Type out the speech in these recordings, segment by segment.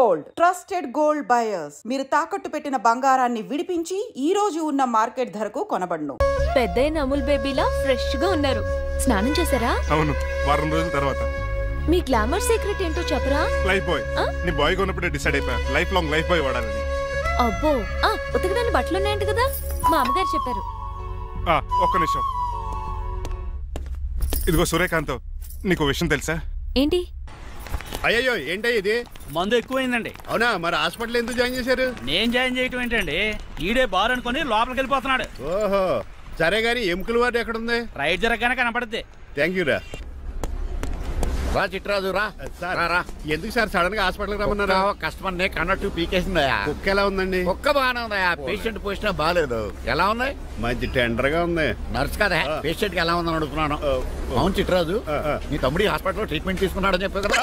Gold, trusted gold buyers. మీరు తాకట్టు పెట్టిన బంగారాన్ని విడిపించి ఈ రోజు ఉన్న మార్కెట్ ధరకు కొనబడును. పెద్దయిన అమూల్ బేబీలా ఫ్రెష్ గా ఉన్నారు. స్నానం చేశారా? అవును, వారం రోజుల తర్వాత. మీ గ్లామర్ సీక్రెట్ ఏంటో చెప్పరా? Lifebuoy. నీ బాయ్ కొన్నప్పుడే డిసైడ్ అయిపోయా లైఫ్ లాంగ్ లైఫ్ బాయ్ వాడాలని. అబ్బో, ఉతకడానికి బట్టలు ఉన్నాయంట కదా, మా అమ్మగారు చెప్పారు. ఒక్క నిమిషం. ఇదిగో సూర్యకాంత్, నీకు విషయం తెలుసా? ఏంటి? అయ్యో ఏంటో ఇది మందు ఎక్కువైందండి. అవునా? మరి హాస్పిటల్ ఎందుకు జాయిన్ చేశారు? నేను జాయిన్ చేయటం ఏంటండి, ఈడే బార్ అనుకుని లోపలికి వెళ్ళిపోతున్నాడు. ఓహో సరే గాని ఎముకల వాడు ఎక్కడుంది? రైట్ జరగగానే కనపడుద్ది. థ్యాంక్ యూ రా. రా చిట్రాజు రా. రా. ఎందుకు సార్ సడన్ గా హాస్పిటల్ రమ్మన్నారా? కస్టమర్ నే కన్నట్టు పీకేసిందయా. కుక్క ఎలా ఉందండి? కుక్క బాగానే ఉందయా, పేషెంట్ పొజిషన్ బాగాలేదు. ఎలా ఉంది? మంచి టెండర్ గా ఉంది. నర్స్ కదా పేషెంట్ కి ఎలా ఉందని అడుగుతున్నాను. అవును చిట్రాజు, నీ తమ్ముడి హాస్పిటల్లో ట్రీట్మెంట్ తీసుకున్నాడని చెప్పావు కదా.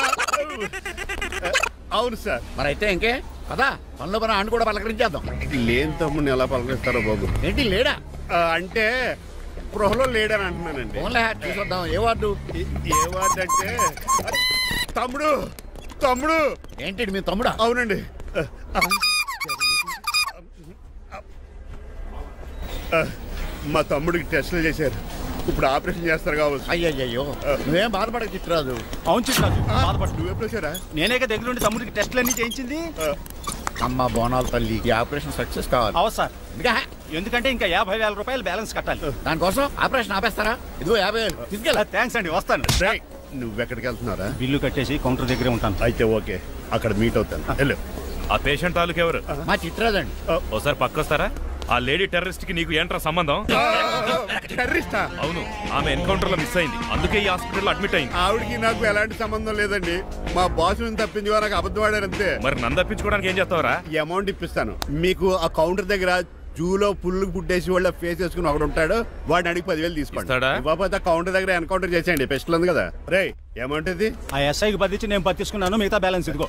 అవును సార్. మరి అయితే ఇంకే కదా పనులు పని ఆయన కూడా పలకరించేద్దాం. లేని తమ్ముడిని ఎలా పలకరిస్తారో బాబు. ఏంటి లేడా? అంటే గృహలో లేడని అంటున్నానండి. ఓన్లీ చూద్దాం. ఏ వార్డు? ఏ వార్డు అంటే తమ్ముడు. తమ్ముడు ఏంటి మీ తమ్ముడా? అవునండి. మా తమ్ముడికి టెస్టులు చేశారు, ఇప్పుడు ఆపరేషన్ చేస్తారు కావచ్చు. అయ్యయ్యో నువ్వేం బాధపడక చిట్రాజు. అవును చిట్రాజు, బాధపడు. నువ్వు ఎప్పుడు వచ్చారా? నేనే దగ్గరుండి తమ్ముడికి టెస్టులన్నీ చేయించింది. అమ్మ బోనాల తల్లి, ఈ ఆపరేషన్ సక్సెస్ కావాలి. అవు సార్, ఎందుకంటే ఇంకా 50,000 రూపాయలు బ్యాలెన్స్ కట్టాలి. దానికోసం ఆపరేషన్ ఆపేస్తారా? ఇదిగో 50,000 తీసుకెళ్ళా. థ్యాంక్స్ అండి, వస్తాను. నువ్వెక్కడికి వెళ్తున్నారా? బిల్లు కట్టేసి కౌంటర్ దగ్గరే ఉంటాను. అయితే ఓకే, అక్కడ మీట్ అవుతాను. వెళ్ళు. ఆ పేషెంట్ తాలూకు ఎవరు? మా చిట్రాజు అండి. ఓసారి పక్కొస్తారా? ఆ లేడీ టెర్రరిస్ట్ కి నీకు ఏంట్రా సంబంధం? అవును, ఆమె ఎన్కౌంటర్ లో మిస్ అయింది, అందుకే ఈ హాస్పిటల్ అడ్మిట్ అయింది. ఆవిడికి నాకు ఎలాంటి సంబంధం లేదండి. మా బాస్ తప్పించుకో నాకు అబద్ధం ఆడారంతే. మరి నన్ను తప్పించుకోవడానికి ఏం చేస్తావరా? ఈ అమౌంట్ ఇప్పిస్తాను మీకు. ఆ కౌంటర్ దగ్గర జూలో పుల్లు పుట్టేసి వాళ్ళ ఫేస్ వేసుకుని ఒకడు ఉంటాడు, వాడిని అడిగి 10,000 తీసుకోండి. ఇవ్వకపోతే కౌంటర్ దగ్గర ఎన్కౌంటర్ చేసేయండి. పెస్టల్ ఉంది కదా. రే అమౌంట్ ఇది. ఆ ఎస్ఐకి బదిలించి నేను బతిసుకున్నాను, మిగతా బ్యాలెన్స్ ఇదిగో.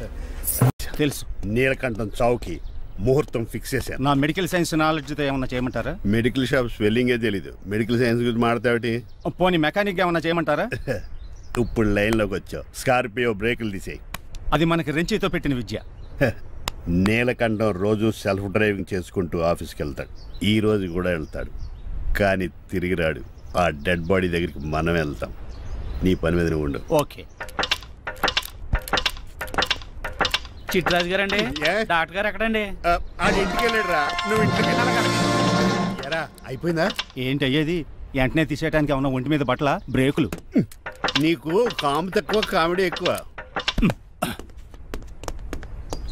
తెలుసు. నీలకంఠం చౌకి ముహూర్తం ఫిక్స్ చేశాను. నా మెడికల్ సైన్స్ నాలెడ్జ్ తో ఏమన్నా చేయమంటారా? మెడికల్ షాప్ స్వెల్లింగే తెలీదు, మెడికల్ సైన్స్ గురించి మాట్లాడతావిటి? పోనీ మెకానిక్ ఏమన్నా చేయమంటారా? ఇప్పుడు లైన్ లోకి వచ్చావు. స్కార్పియో బ్రేకులు తీసేయి. అది మనకి రెంచితో పెట్టిన విద్య. నీలకంఠం రోజు సెల్ఫ్ డ్రైవింగ్ చేసుకుంటూ ఆఫీస్కి వెళ్తాడు. ఈ రోజు కూడా వెళ్తాడు, కానీ తిరిగి రాడు. ఆ డెడ్ బాడీ దగ్గరికి మనం వెళ్తాం. నీ పని మీద నువ్వు ఉండు. ఓకే. చిట్రాజు గారండి, డాక్టర్ గారు ఎక్కడండి? అది ఇంటికి వెళ్ళాడు రా. నువ్వు ఇంటికి వెళ్ళాలా? అయిపోయిందా? ఏంటి అయ్యేది? వెంటనే తీసేయడానికి ఏమన్నా ఒంటి మీద బట్టల బ్రేకులు? నీకు కాము తక్కువ, కామెడీ ఎక్కువ.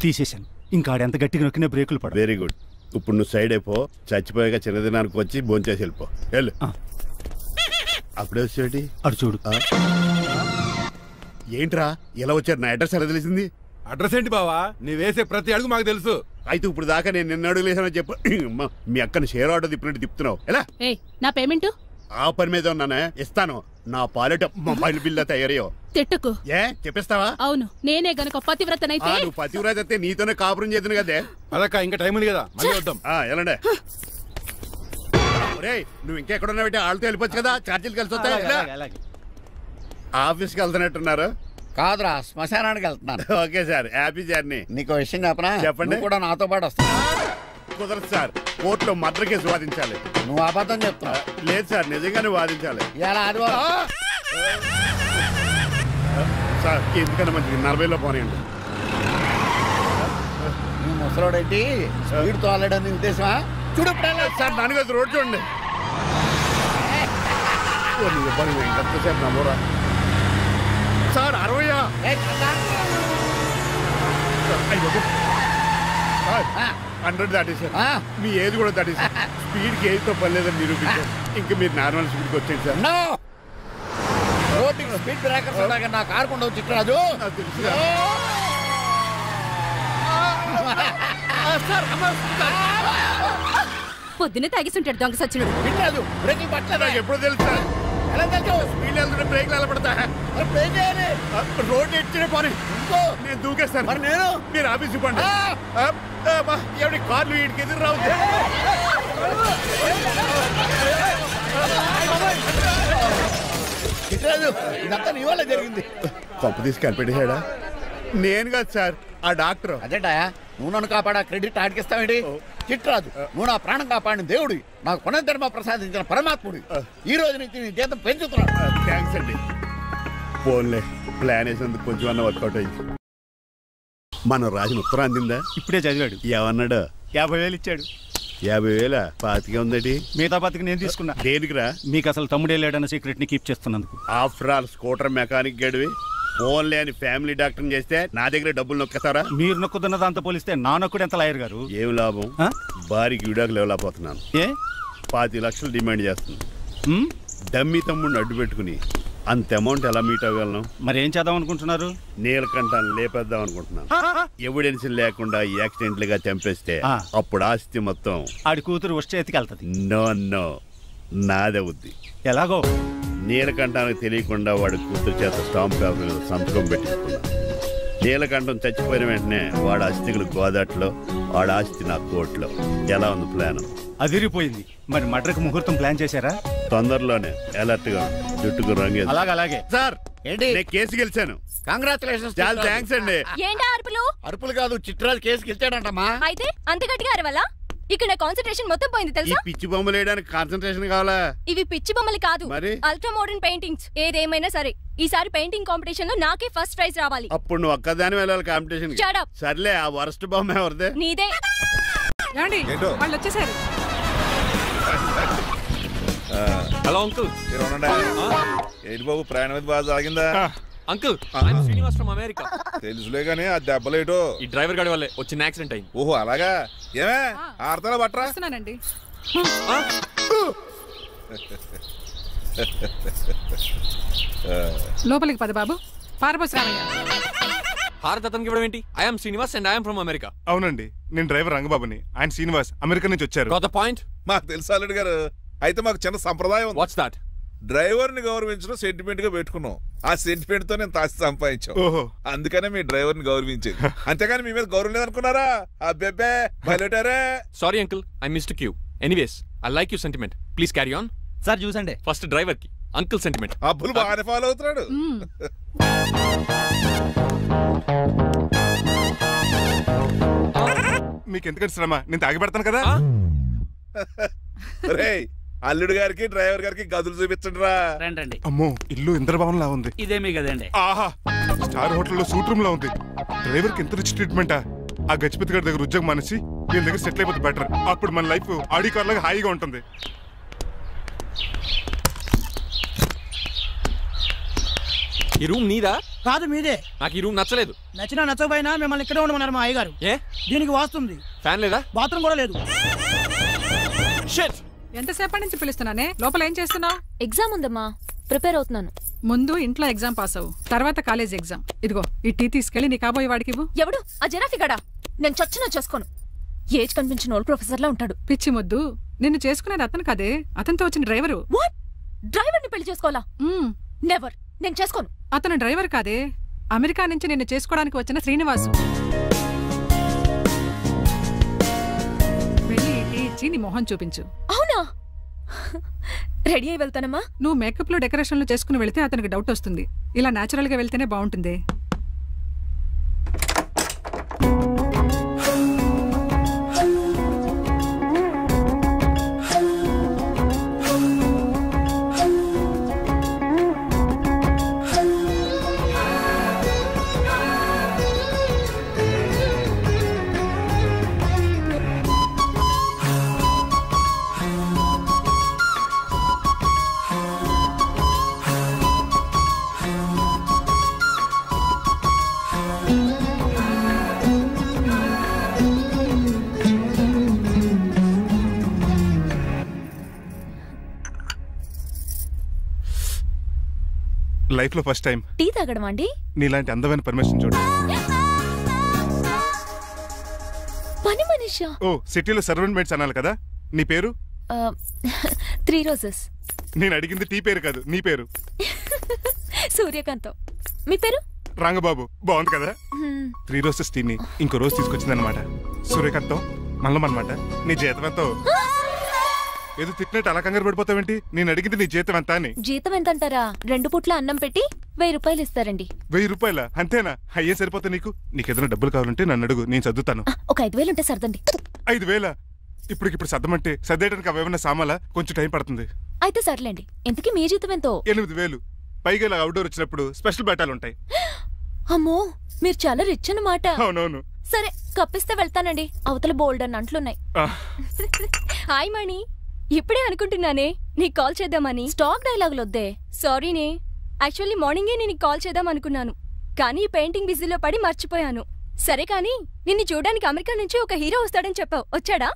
తీసేశాను. ఇంకా ఆడెంత గట్టిగా నొక్కిన బ్రేకులు పడ. Very good. ఇప్పుడు నువ్వు సైడ్ అయిపో. చచ్చిపోయాక చిన్నదినానికి వచ్చి భోంచేసి వెళ్ళిపో. వెళ్ళు. అప్పుడే వచ్చేటి అటు చూడు. ఏంట్రా ఎలా వచ్చారు? నా అడ్రస్ ఎలా తెలిసింది? అడ్రస్ ఏంటి బావా? నీ వేసే ప్రతి అడుగు మాకు తెలుసు. అయితే ఇప్పుడు దాకా నేను నిన్న అడుగులేసానని చెప్పు. మీ అక్కని షేర్ ఆర్డర్ తిప్పినట్టు తిప్పుతున్నావు. ఎలా? నా పేమెంట్ ఆ పని మీద ఉన్నానే, ఇస్తాను. నా పాలెట మొబైల్ బిల్లా తయారయ్యో. తిట్టుకు. ఏ చెప్పిస్తావా? అవును, నేనే గనక పతివ్రతనైతే. నువ్వు పతివ్రత అయితే నీతోనే కాపురం చేతును కదే. అదక్క, ఇంకా టైం ఉంది కదా, మళ్ళీ వద్దాం. ఎలాండే నువ్వు ఇంకెక్కడున్నా పెట్టి వాళ్ళతో వెళ్ళిపోవచ్చు కదా, ఛార్జీలు కలిసి వస్తాయి. ఆఫీస్కి వెళ్తున్నట్టున్నారు? కాదురా, శ్మశానానికి వెళ్తున్నాను. Okay sir, happy journey. నీకు విషయం చెప్పనా? చెప్పండి. కూడా నాతో పాటు వస్తా. కుదరదు సార్, కోర్టులో మర్డర్ కేసు వాదించాలి. నువ్వు అబద్ధం చెప్తున్నావు. లేదు సార్, నిజంగానే వాదించాలి. సార్ ఎందుకన్నా మంచిది 40లో పోనీయండి. నువ్వు ముసలోడేంటి స్పీడ్ తోలడని ఉద్దేశమా? చూడు సార్, నాన్నగారు రోడ్ చూడండి. ఎంతసేపు నమ్మరా సార్? 60 100 దాటేసారు. మీ ఏది కూడా దాటేసారు. స్పీడ్కి ఏదితో పని లేదని నిరూపించారు. ఇంకా మీరు నార్మల్ స్పీడ్కి వచ్చేది సార్. రోడ్డుకి స్పీడ్ బ్రేకర్స్ ఉండగా నా కారు కొండ చిట్రాజు. నాకు తెలుసు. పొద్దునే తాగిస్తుంటాడు దొంగ సచ్చినుడు. చిట్రాజు బ్రేకులు పట్టలేదు. నాకు ఎప్పుడు తెలుసు సార్? ఎలా తెలుసు? స్పీడ్ వెళ్తుంటే బ్రేక్లు ఎలా పడతా? రోడ్డు ఎట్టిన పని నేను దూకేస్తాను. మరి నేను? మీరు ఆఫీస్ ఇవ్వండి. ఎవరి కార్లు వీడికి ఎదురు రావు. చిట్రాజు ఇదంతా నీ వల్ల జరిగింది. పప్పు తీసి కలిపెట్టేశాడా? నేను కాదు సార్, ఆ డాక్టర్. అదేంటా నువ్వు నన్ను కాపాడా క్రెడిట్ ఆడికిస్తావేంటి? చిట్రాజు, నువ్వు నా ప్రాణం కాపాడిన దేవుడి, నాకు పునర్ధర్మ ప్రసాదించిన పరమాత్ముడి. ఈ రోజు నుంచి నీ జీతం పెంచుతున్నాను. థ్యాంక్స్ అండి. ఫోన్లే, ప్లాన్ వేసినందుకు కొంచెం అన్న వర్కౌట్ అయింది. మనం రాసిన ఉత్తరం అందిందా? ఇప్పుడే చదివాడు. ఏమన్నాడు? 50,000 ఇచ్చాడు. 50,000 పాతికే ఉందటి. మిగతా బతికి నేను తీసుకున్నా. దేనికిరా? మీకు అసలు తమ్ముడే లేడన్న సీక్రెట్ ని కీప్ చేస్తున్నందుకు. ఆఫ్టర్ ఆల్ స్కూటర్ మెకానిక్ గడివి ఫోన్ లేని ఫ్యామిలీ డాక్టర్ చేస్తే నా దగ్గర డబ్బులు నొక్కేస్తారా? మీరు నొక్కుతున్న దాంతో పోలిస్తే నా నొక్కుడు ఎంత లాయర్ గారు? ఏం లాభం? భారీకి విడాకులు ఇవ్వలేకపోతున్నాను. ఏ 25 లక్షలు డిమాండ్ చేస్తుంది. డమ్మి తమ్ముడిని అడ్డు పెట్టుకుని అంత అమౌంట్ ఎలా మీట్ అవ్వగలను? మరి ఏం చేద్దాం అనుకుంటున్నారు? నీలకంఠాన్ని లేపేద్దాం అనుకుంటున్నాను. ఎవిడెన్స్ లేకుండా యాక్సిడెంట్లుగా చంపేస్తే అప్పుడు ఆస్తి మొత్తం ఆడి కూతురు వచ్చే ఎత్తికెళ్తది. No no, నాదవుద్ది. ఎలాగో? నీలకంఠానికి తెలియకుండా వాడి కూతురు చేత స్టాంప్ పేపర్ మీద సంతకం పెట్టించుకున్నాను. నీలకంఠం చచ్చిపోయిన వెంటనే వాడి అస్థికులు గోదాట్లో, వాడి ఆస్తి నా కోర్టులో. ఎలా ఉంది ప్లాన్? అదిరిపోయింది. మరి మడ్రకు ముహూర్తం ప్లాన్ చేశారా? తొందరలోనే. అలర్ట్ గా జుట్టుకు రంగే. అలాగే సార్, ఏంటి? నేను కేసు గెలిచాను. కంగ్రాచులేషన్స్. చాలా థ్యాంక్స్ అండి. ఏంటా అరుపులు? అరుపులు కాదు, చిట్రాజు కేసు గెలిచాడంటమ్మా. అయితే అంత గట్టిగా అరవాలా? ఇక్కడ నా కాన్సంట్రేషన్ మొత్తం పోయింది ఈ తెలుసా? పిచ్చి బొమ్మలు వేయడానికి కాన్సన్ట్రేషన్ కావాలా? ఇవి పిచ్చి బొమ్మలు కాదు, మరి? Ultra modern paintings. ఏదేమైనా సరే ఈసారి పెయింటింగ్ కాంపిటీషన్ లో నాకే ఫస్ట్ ప్రైజ్ రావాలి. అప్పుడు నువ్వు ఒక్కదాని వెళ్ళాలి కాంపిటీషన్. Shut up. సర్లే, ఆ వరస్ట్ బొమ్మ ఎవరిదే? నీదే. వాళ్ళు వచ్చేసారు. Hello uncle. ఏంటి బాబు, ప్రయాణం అయితే బాగా సాగిందా? Uncle, I'm Srinivas from America. తెలుసులే గానీ ఆ దెబ్బలేటో ఈ డ్రైవర్ గాడి వల్లే వచ్చిన యాక్సిడెంట్ అయింది. ఓహో అలాగా. ఏమే ఆడతారా బట్రా? వస్తున్నానండి. లోపలికి పద బాబు. పారబోసి రామయ్య. భారత్ అతనికి ఇవ్వడం ఏంటి? I'm Srinivas and I'm from America. అవునండి, నేను డ్రైవర్ రంగబాబుని. ఆయన శ్రీనివాస్ అమెరికా నుంచి వచ్చారు. Got the point? మాకు తెలుసు అల్లుడు గారు. అయితే మాకు చిన్న సంప్రదాయం ఉంది. What's that? డ్రైవర్ ని గౌరవించడం సెంటిమెంట్ గా పెట్టుకున్నాం. ఆ సెంటిమెంట్ తో నేను తాసి సంపాదించాం. ఓహో, అందుకనే మీ డ్రైవర్ ని గౌరవించేది. అంతేగాని మీ మీద గౌరవం లేదనుకున్నారా? అబ్బెబ్బే బయలుటారే. Sorry uncle, I missed you. Anyways, I like you sentiment. Please carry on. Sir చూసండి. ఫస్ట్ డ్రైవర్ కి అంకుల్ సెంటిమెంట్. అబ్బులు బాగానే ఫాలో అవుతున్నాడు. మీకు ఎందుకంటే శ్రమ, నేను తాగి పెడతాను కదా. రేయ్, అల్లుడు గారికి డ్రైవర్ గారికి గదులు చూపించండి రా. రండి. అమ్మో, ఇల్లు ఇంద్రభవన్ లా ఉంది. ఇదేమీ కదండి. ఆహా, స్టార్ హోటల్లో సూట్ రూమ్ లా ఉంది. డ్రైవర్ కి ఎంత రిచ్ ట్రీట్మెంటా. ఆ గజపతి గారి దగ్గర ఉద్యోగం మానేసి వీళ్ళ దగ్గర సెటిల్ అయిపోతే బెటర్. అప్పుడు మన లైఫ్ ఆడి కార్ లాగా హాయిగా ఉంటుంది. ఈ రూమ్ నీదా? కాదు, మీదే. నాకు ఈ రూమ్ నచ్చలేదు. నచ్చినా నచ్చకపోయినా మిమ్మల్ని ఇక్కడే ఉండమన్నారు మా అయ్యగారు. ఏ? దీనికి వాస్తుంది. ఫ్యాన్ లేదా? బాత్రూమ్ కూడా లేదు. షిట్. ఎంతసేపటి నుంచి పిలుస్తున్నానే? లోపల ఏం చేస్తున్నావు? ఎగ్జామ్ ఉందమ్మా, ప్రిపేర్ అవుతున్నాను. ముందు ఇంట్లో ఎగ్జామ్ పాస్ అవ్వు, తర్వాత కాలేజ్ ఎగ్జామ్. ఇదిగో ఈ టీ తీసుకెళ్లి నీ కాబోయే వాడికి ఇవ్వు. ఎవడు ఆ జరాఫీ గడా? నేను చచ్చినా చేసుకోను. ఏజ్ కనిపించిన ఓల్డ్ ప్రొఫెసర్ లా ఉంటాడు. పిచ్చి ముద్దు, నిన్ను చేసుకునేది అతను కాదే, అతనితో వచ్చిన డ్రైవరు. వాట్? డ్రైవర్ ని పెళ్లి చేసుకోవాలా? నెవర్, నేను చేసుకోను. అతను డ్రైవర్ కాదే, అమెరికా నుంచి నిన్ను చేసుకోవడానికి వచ్చిన శ్రీనివాసు. వెళ్ళి టీ ఇచ్చి నీ మొహం చూపించు. అవునా? రెడీ అయి వెళ్తానమ్మా. నువ్వు మేకప్ లో డెకరేషన్లు చేసుకుని వెళితే అతనికి డౌట్ వస్తుంది. ఇలా నేచురల్ గా వెళ్తేనే బాగుంటుంది. లైఫ్ లో ఫస్ట్ టైం టీ తాగడం అండి. నీలాంటి అందమైన పర్మిషన్ చూడు. పని మనిషా? ఓ, సిటీలో సర్వెంట్ మేట్స్ అనాలి కదా. నీ పేరు? 3 రోజెస్. నేను అడిగింది టీ పేరు కాదు, నీ పేరు. సూర్యకాంతం. మీ పేరు? రంగబాబు. బాగుంది కదా. 3 రోజెస్ టీని ఇంకో రోజు తీసుకొచ్చింది అనమాట. సూర్యకాంతం మల్లం అనమాట. నీ జీతం ఎంతో? ఏదో తిట్టినట్టు అలా కంగారు పడిపోతావేంటి? నేను అడిగింది నీ జీతం ఎంత అని. జీతం ఎంత అంటారా? 2 పూట్ల అన్నం పెట్టి 1000 రూపాయలు ఇస్తారండి. 1000 రూపాయల? అంతేనా? అయ్యే సరిపోతా నీకు. నీకేదైనా డబ్బులు కావాలంటే నన్ను అడుగు, నేను చదువుతాను. ఒక 5000 ఉంటే సర్దండి. 5000? ఇప్పటికిప్పుడు సర్దమంటే సర్దేయడానికి అవేమన్నా సామాలా? కొంచెం టైం పడుతుంది. అయితే సర్లేండి. ఇంతకీ మీ జీతం ఎంతో? 8000. పైగా ఇలా అవుట్డోర్ వచ్చినప్పుడు స్పెషల్ బట్టాలు ఉంటాయి. అమ్మో, మీరు చాలా రిచ్ అన్నమాట. అవునవును. సరే, కప్పిస్తే వెళ్తానండి. అవతల బోల్డ్ అని అంట్లున్నాయి. హాయ్ మణి, ఇప్పుడే అనుకుంటున్నానే నీకు కాల్ చేద్దామని. స్టాక్ డైలాగులు వద్దే. సారీనే, యాక్చువల్లీ మార్నింగే నేను కాల్ చేద్దాం అనుకున్నాను, కానీ పెయింటింగ్ బిజీలో పడి మర్చిపోయాను. సరే కానీ నిన్ను చూడడానికి అమెరికా నుంచి ఒక హీరో వస్తాడని చెప్పావు, వచ్చాడా?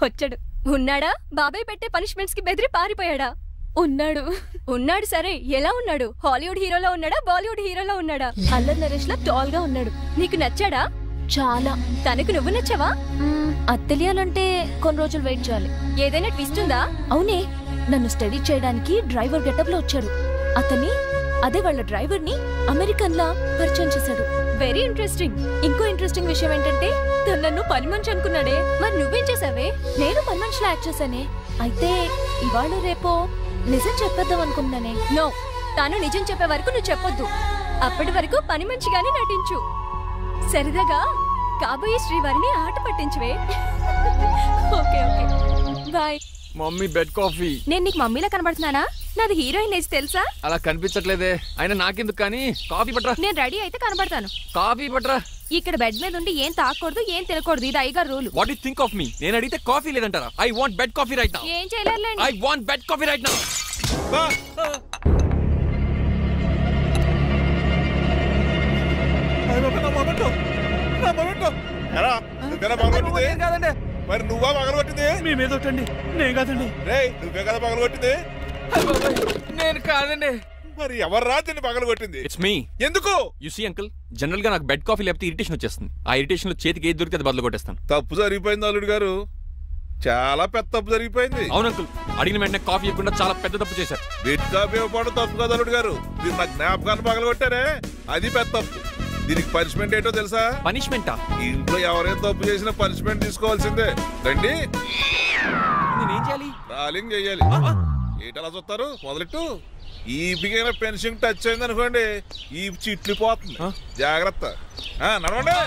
వచ్చాడు. ఉన్నాడా? బాబాయ్ పెట్టే పనిష్మెంట్స్ కి బెదిరి పారిపోయాడా? ఉన్నాడు. ఉన్నాడు. సరే, ఎలా ఉన్నాడు? హాలీవుడ్ హీరోలో ఉన్నాడా, బాలీవుడ్ హీరోలో ఉన్నాడా? అల్లరి నరేష్ లా టాల్ గా ఉన్నాడు. నీకు నచ్చాడా? చాలా. తనకు నువ్వు నచ్చావా? అది తెలియాలంటే కొన్ని రోజులు వెయిట్ చేయాలి. ఏదైనా ట్విస్ట్ ఉందా? అవునే, నన్ను స్టడీ చేయడానికి డ్రైవర్ గెటప్ లో వచ్చాడు. అదే వాళ్ళ డ్రైవర్ ని అమెరికన్ లా పరిచయం చేశాడు. Very interesting. ఇంకో ఇంట్రెస్టింగ్ విషయం ఏంటంటే తను నన్ను పని మనిషి అనుకున్నాడే. మరి నువ్వేం చేసావే? నేను పని మనిషిలా యాక్ట్ చేశానే. అయితే ఇవాళ రేపో నిజం చెప్పేద్దాం అనుకున్నానే. నో, తాను నిజం చెప్పే వరకు నువ్వు చెప్పొద్దు. అప్పటి వరకు పని మనిషిగానే నటించు. సరదాగా కాబోయే శ్రీవారిని ఆట పట్టించువే. Okay okay, bye. Mummy bed coffee. నేను నీకు మమ్మీలా కనబడుతున్నానా? నాది హీరోయిన్ ఏజ్ తెలుసా? అలా కనిపించట్లేదే. అయినా నాకెందుకు కానీ. కాఫీ పట్రా. నేను రెడీ అయితే కనబడతాను. కాఫీ పట్రా. ఇక్కడ బెడ్ మీద ఉండి ఏం తాకూడదు, ఏం తినకూడదు. ఇది అయ్యగారు rule. What you think of me? నేను అడిగితే కాఫీ లేదంటారా? I want bed coffee right now. ఏం చేయలేరులేండి. I want bed coffee right now. మరి నువ్వా పగలగొట్టింది? మీ మీద ఒకటండి, నేను కాదండి. నువ్వే కదా పగలగొట్టింది? నేను కాదండి. మరి ఎవర్రా దీన్ని పగలగొట్టింది? It's me. ఎందుకు? యు సీ అంకుల్, జనరల్ గా నాకు బెడ్ కాఫీ లేకపోతే ఇరిటేషన్ వచ్చేస్తుంది. ఆ ఇరిటేషన్ లో చేతికి ఏది దొరికితే అది బదులు కొట్టేస్తాను. తప్పు జరిగిపోయింది అల్లుడు గారు, చాలా పెద్ద తప్పు జరిగిపోయింది. అవును అంకుల్, అడిగిన వెంటనే కాఫీ ఇవ్వకుండా చాలా పెద్ద తప్పు చేశారు. బెడ్ కాఫీ ఇవ్వడం తప్పు కదా అల్లుడు గారు, మీరు నా జ్ఞాపకాన్ని పగలగొట్టారే, అది పెద్ద తప్పు. దీనికి పనిష్మెంట్ ఏంటో తెలుసా? పనిష్మెంటా? ఇంట్లో ఎవరైనా తప్పు చేసినా పనిష్మెంట్ తీసుకోవాల్సిందే. రండి. నేనేం చేయాలి? రాలింగ్ చెయ్యాలి. ఏంటలా చూస్తారు? మొదలెట్టు. ఈ బిగిన పెన్షన్ టచ్ అయింది అనుకోండి, ఈ చిట్లు పోతుంది. జాగ్రత్త. నడవండి.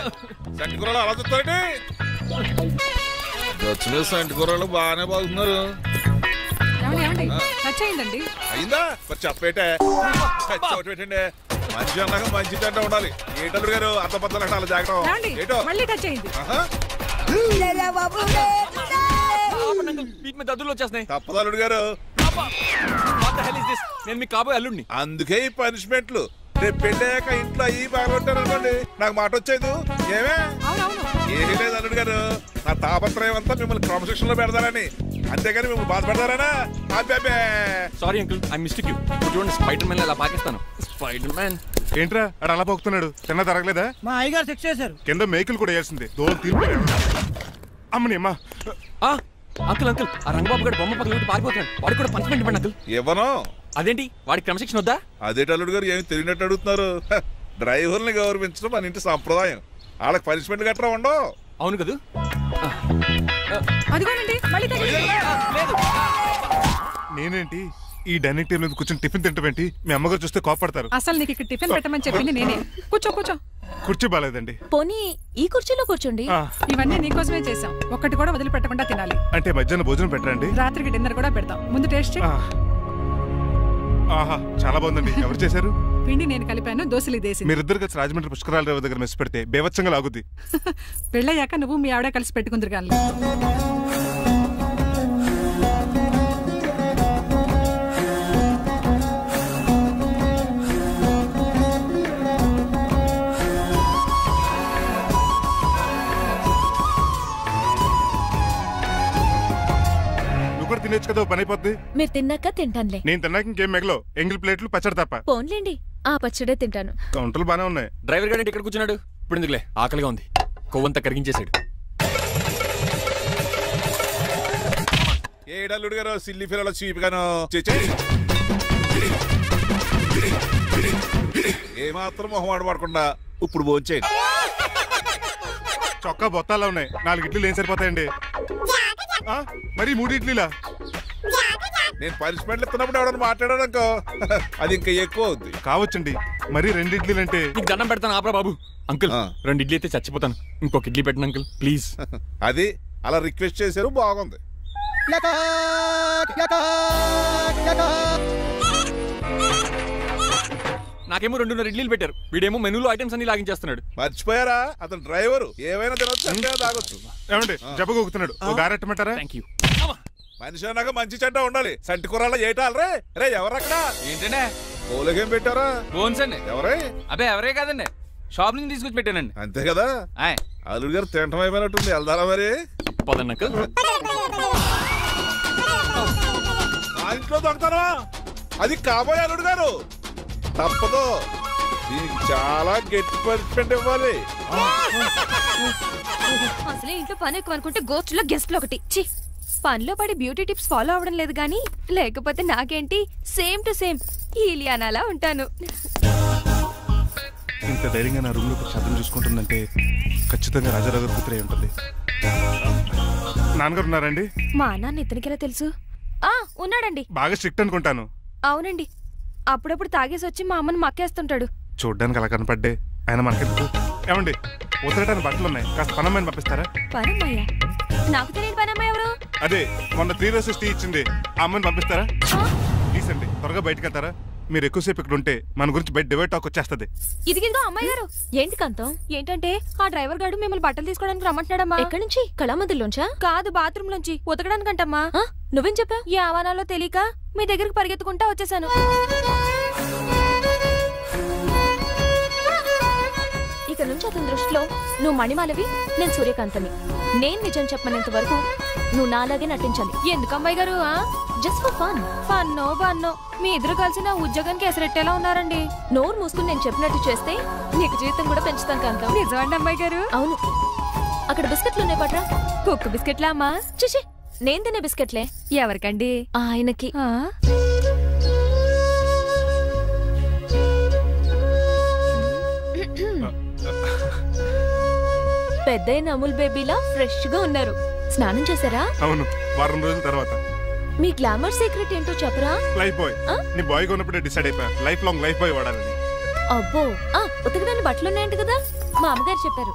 సంటి కూరలు అలా చూస్తారండి. వచ్చిన సంటి కూరలు బాగానే బాగుతున్నారు. అయిందా? మరి చెప్పేటే పెట్టండి. మంచి అన్నాక మంచి తింటా ఉండాలి. ఏంటల్లుడు గారు అర్థపత్రాలు అంటే అలా జాగ్రత్త. ఏంటో తప్పదు అల్లుడు గారు. నేను మీకు కాబోయే అల్లుడిని. అందుకే ఈ పనిష్మెంట్లు. రేపు పెళ్ళాక ఇంట్లో అయ్యి బాగుంటారు అనుకోండి, నాకు మాట వచ్చేది ఏమే? ఏమీ లేదు అల్లుడు గారు, నా తాపత్రయం అంతా మిమ్మల్ని క్రమశిక్షణ లో పెడతారని, అంతేగాని మిమ్మల్ని బాధపడతారనా? Sorry uncle, I mistake you. చూడండి, స్పైడర్ మ్యాన్ అలా పాకిస్తాను. స్పైడర్ మ్యాన్ ఏంట్రా అడు అలా పోతున్నాడు? తిన్నా తరగలేదా? మా అయ్యగారు శిక్ష చేశారు. కింద మేకులు కూడా వేయాల్సిందే. దోలు తీర్పు. అమ్మని అమ్మా. అంకుల్ అంకుల్, ఆ రంగబాబు గారు బొమ్మ పక్కన పారిపోతున్నాడు. వాడికి కూడా పనిష్మెంట్ ఇవ్వండి అంకుల్. ఇవ్వను. అదేంటి, వాడికి క్రమశిక్షణ వద్దా? అదేంటి అల్లుడు గారు ఏమి తెలియనట్టు అడుగుతున్నారు? డ్రైవర్ని గౌరవించడం మన ఇంటి సంప్రదాయం. వాళ్ళకి పనిష్మెంట్ గట్రా ఉండవు. అవును కదా? నేనేంటి ఈ డైనింగ్ టేబుల్ మీద కూర్చొని టిఫిన్ తింటామేంటి? మీ అమ్మగారు చూస్తే కోపడతారు. అసలు నీకు ఇక్కడ టిఫిన్ పెట్టమని చెప్పింది నేనే. కూర్చో కూర్చో. కుర్చీ బాలేదండి. పోనీ ఈ కుర్చీలో కూర్చోండి. ఇవన్నీ నీకోసమే చేసాం, ఒక్కటి కూడా వదిలిపెట్టకుండా తినాలి. అంటే మధ్యాహ్నం భోజనం పెట్టరండి? రాత్రికి డిన్నర్ కూడా పెడతాం. ముందు టేస్ట్. ఆహా, చాలా బాగుందండి. ఎవరు చేశారు? పిండి నేను కలిపాను, దోశలు ఇదేసి. మీరిద్దరు కలిసి రాజమండ్రి పుష్కరాల రేవు దగ్గర మెస్ పెడితే బేవచ్చంగా లాగుద్ది. పెళ్ళయ్యాక నువ్వు మీ ఆవిడ కలిసి పెట్టుకుందరు కానీ. తినేచ్చు కదా, పని అయిపోద్ది. మీరు తిన్నాక తింటానులే. నేను తిన్నాక ఇంకేం మిగలో ఎంగిల్ ప్లేట్లు పచ్చడి తప్ప. పోన్లేండి, ఆ పచ్చడే తింటాను. కౌంటర్లు బానే ఉన్నాయి. డ్రైవర్ గారు ఇక్కడ కూర్చున్నాడు. ఇప్పుడు ఎందుకులే, ఆకలిగా ఉంది. కొవ్వంతా కరిగించేశాడు. ఏడల్లుడు గారు సిల్లి ఫిల్లలో చీపిగాను ఏమాత్రం మొహమాట పడకుండా ఇప్పుడు భోంచేయండి. చొక్కా బొత్తాలా ఉన్నాయి. 4 ఇడ్లీలు ఏం సరిపోతాయండి? మరి 3 ఇడ్లీలా? నేను పనిష్మెంట్లు ఇస్తున్నప్పుడు ఎవడన్నా మాట్లాడాడు అనుకో అది ఇంకా ఎక్కువ అవుద్ది. కావచ్చండి, మరి 2 ఇడ్లీలు అంటే. నీకు దండం పెడతాను ఆపరా బాబు. అంకుల్ 2 ఇడ్లీ అయితే చచ్చిపోతాను, ఇంకొక ఇడ్లీ పెట్టండి అంకుల్ ప్లీజ్. అది అలా రిక్వెస్ట్ చేశారు, బాగుంది. నాకేమో 2.5 ఇడ్లీలు పెట్టారు, వీడేమో మెనూలో ఐటమ్స్ అన్ని లాగించేస్తున్నాడు. మర్చిపోయారా, అతను డ్రైవరు, ఏమైనా తినొచ్చు అంటే తాగొచ్చు. ఏమండి జబ్బగొక్కుతున్నాడు, ఓ గారెట్టమంటారా? Thank you. మనిషి అన్నాక మంచి చెడ్డ ఉండాలి. సంటి కూరలో ఏటాలరే. రే ఎవరక్కడ? ఏంటంటే పోలేకేం పెట్టారా? బోన్స్ అండి. ఎవరే? అబ్బే ఎవరే కాదండి, షాప్ నుంచి తీసుకొచ్చి పెట్టానండి. అంతే కదా. అల్లుడు గారు తింటం అయిపోయినట్టుంది, వెళ్దారా మరి? పదన్నక మా ఇంట్లో దొంగతారా? అది కాబోయే అల్లుడు గారు, తప్పదు. దీనికి చాలా గట్టి పనిష్మెంట్ ఇవ్వాలి. అసలే ఇంట్లో పని ఎక్కువ అనుకుంటే గోస్ట్లో గెస్ట్లు ఒకటి. చి, పనిలో పడి బ్యూటీ టిప్స్ ఫాలో అవడం లేదు గానీ, లేకపోతే నాకేంటి సేమ్ టు సేమ్ ఈలియానాలా ఉంటాను. ఇంత ధైర్యంగా నా రూమ్ లో శబ్దం చూసుకుంటుందంటే ఖచ్చితంగా రాజారావు గారు కూతురే ఉంటుంది. నాన్నగారు ఉన్నారండి? మా నాన్న ఇతనికెలా తెలుసు? ఉన్నాడండి. బాగా స్ట్రిక్ట్ అనుకుంటాను. అవునండి, అప్పుడప్పుడు తాగేసి వచ్చి మా అమ్మని మక్కేస్తుంటాడు. చూడ్డానికి అలా కనపడ్డే ఆయన మనకెందుకు? ఏమండి ఉతరటానికి బట్టలు ఉన్నాయి, కాస్త పనమ్మాయిని పంపిస్తారా? పనమ్మాయ? నాకు తెలియని పనమ్మాయి ఎవరు? అదే మొన్న 3 రోజెస్ టీ ఇచ్చింది, ఆ అమ్మాయిని పంపిస్తారా? ప్లీజ్ అండి, త్వరగా బయటకు వెళ్తారా? మీరు ఎక్కువసేపు ఇక్కడ ఉంటే మన గురించి బయట డివైడ్ టాక్ వచ్చేస్తుంది. ఇదిగిదిగో అమ్మాయి గారు. ఏంటి కాంతం? ఏంటంటే ఆ డ్రైవర్ గారు మిమ్మల్ని బట్టలు తీసుకోవడానికి రమ్మంటున్నాడమ్మా. ఎక్కడి నుంచి? కళామందిలోంచా? కాదు, బాత్రూమ్ లోంచి ఉతకడానికంటమ్మా. నువ్వేం చెప్పావు? ఈ ఆవానాలో తెలియక మీ దగ్గరికి పరిగెత్తుకుంటా వచ్చేసాను. ఇక నుంచి అతని దృష్టిలో నువ్వు మణిమాలవి, నేను సూర్యకాంతని. నేను నిజం చెప్పనంత వరకు నువ్వు నాలాగే నటించాలి. ఎందుకు అమ్మాయి గారు? Just for fun. ఫన్నో బన్నో మీ ఇద్దరు కలిసి నా ఉద్యోగానికి ఎసరెట్టేలా ఉన్నారండి. నోరు మూసుకుని నేను చెప్పినట్టు చేస్తే నీకు జీతం కూడా పెంచుతాను కాంతం. నిజమండి అమ్మాయి గారు? అవును. అక్కడ బిస్కెట్లు ఉన్నాయి పట్రా. కుక్క బిస్కెట్లా అమ్మా? చూసి నేను తినే బిస్కెట్లే. ఎవరికండి? ఆయనకి. పెద్దయిన అమూల్ బేబీలా ఫ్రెష్ గా ఉన్నారు. స్నానం చేశారా? అవును, వారం రోజుల తర్వాత. మీ గ్లామర్ సీక్రెట్ ఏంటో చెప్పరా? Lifebuoy. నీ బాయ్ కొన్నప్పుడే డిసైడ్ అయిపోయా లైఫ్ లాంగ్ లైఫ్ బాయ్ వాడాలని. అబ్బో, ఉతకడానికి బట్టలు ఉన్నాయంట కదా, మా అమ్మగారు చెప్పారు.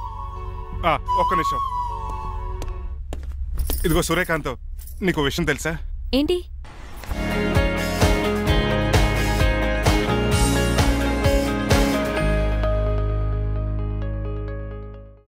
ఒక్క నిమిషం. ఇదిగో సూర్యకాంత్, నీకు విషయం తెలుసా? ఏంటి?